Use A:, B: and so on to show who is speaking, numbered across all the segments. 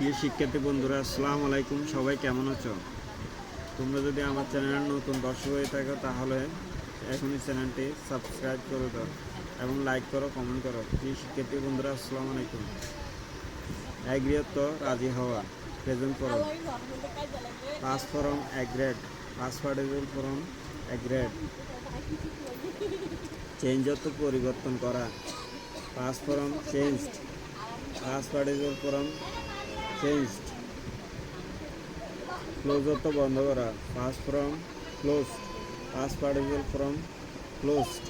A: প্রিয় শিক্ষার্থী বন্ধুরা, আসসালামু আলাইকুম। সবাই কেমন আছো? তোমরা যদি আমার চ্যানেলের নতুন দর্শক হয়ে থাকো তাহলে এখনই চ্যানেলটি সাবস্ক্রাইব করে দাও এবং লাইক করো, কমেন্ট করো। প্রিয় শিক্ষার্থী বন্ধুরা, আসসালামু আলাইকুম। অ্যাগ্রিয়ত রাজি হওয়া, present form. Past form agreed, past participle form agreed. চেঞ্জত পরিবর্তন করা, past form changed, past participle form changed. ক্লোজত বন্ধ করা, past form closed, past participle form closed.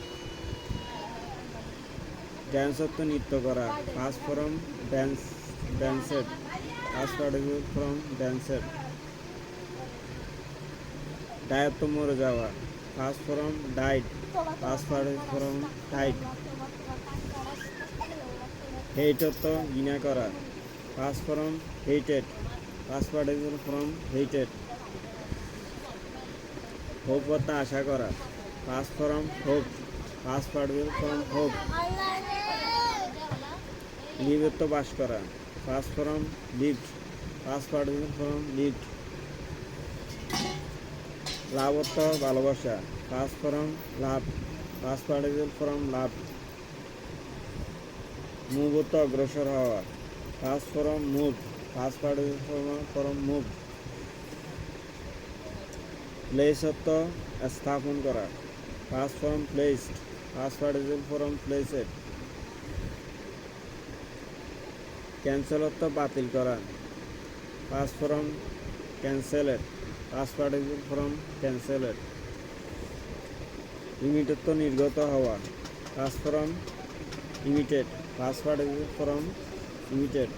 A: ড্যান্সত্ব নৃত্য করা, past form dance danced, past participle form danced. ডায়ত্ব মরে যাওয়া, past form died, past participle form died. হেইটত্ব ঘৃণা করা, past form hated, past participle form hated. হোপত্ব আশা করা, past form hope, past participle form hope. লিভত্ব বাস করা, past form lived, past participle form lived. লাভত্ব ভালোবাসা, past form love, past participle form love. মুভত্ব অগ্রসর হওয়া, past form move, past participle form move. প্লেসত্ব স্থাপন করা, past form placed, past participle form placed. ক্যান্সেলত্ব বাতিল করা, past form cancelled, past participle form cancelled. ইমিটত্ব নির্গত হওয়া, past form emitted, past participle form emitted.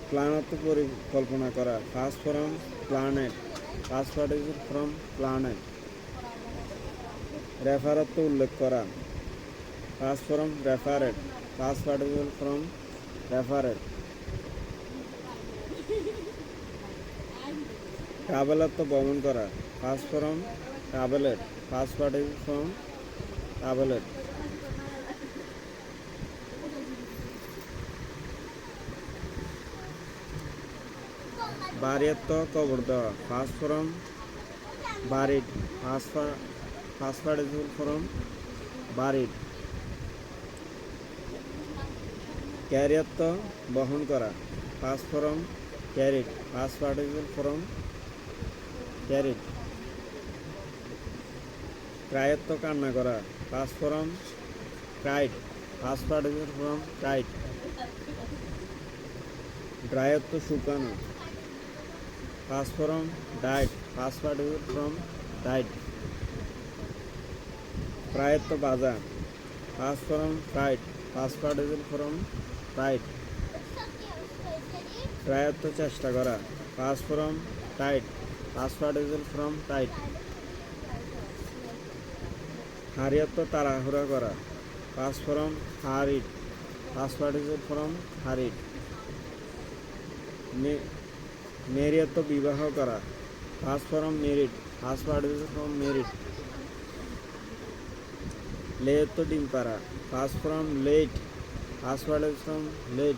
A: প্ল্যানত্ব পরিকল্পনা করা, past form planned, past participle form planned. রেফারত্ব উল্লেখ করা, past form referred, past participle form referred. ট্রাভেলত্ব ভ্রমণ করা, past form travelled, past participle form travelled. বাড়িত্ব কবর দেওয়া, past form buried, past participle form buried. ক্যারিয়ত্ব বহন করা, past form carried, past participle form carried. ক্রায়ত্ব কান্না করা, past form cried, past participle form cried. ড্রায়ত্ব শুকানো, past form died, past participle form ডাইড। প্রায়ত্ব বাজা, past form fried, past participle form fried. ট্রায়ত্ব চেষ্টা করা, পাস্ট ফর্ম টাইট, পাস্ট পার্টিসিপল ফর্ম টাইট। হারিয়ত্ব তাড়াহুড়া করা, past form hurried, past participle form hurried. মেরিয়ত্ব বিবাহ করা, past form married, past participle form married. লেয়ত্ব ডিম পাড়া, past form laid, past participle form laid.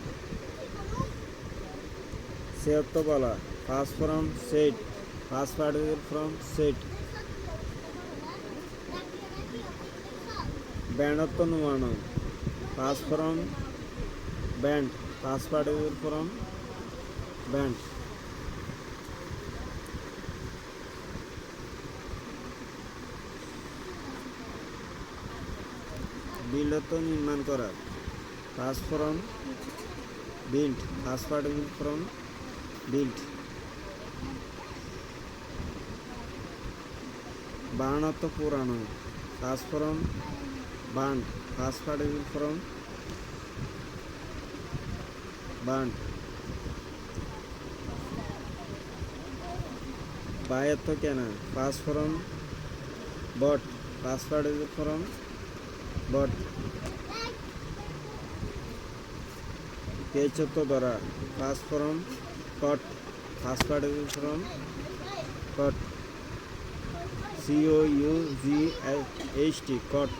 A: সেয়ত্ব বলা, past form said, past participle form said. ব্যান্ডত্ব নুয়ানো, past form bent, past participle form bent. বিল্ডত্ব নির্মাণ করা, past form built, past participle form built. বার্নত্ব পুরানো, past form burnt, past participle form burnt. বায়ত্ব কেনা, past form bought, past participle form bought. পেয়েছত্ব ধরা, past form caught, past participle form caught. COUGHT কট।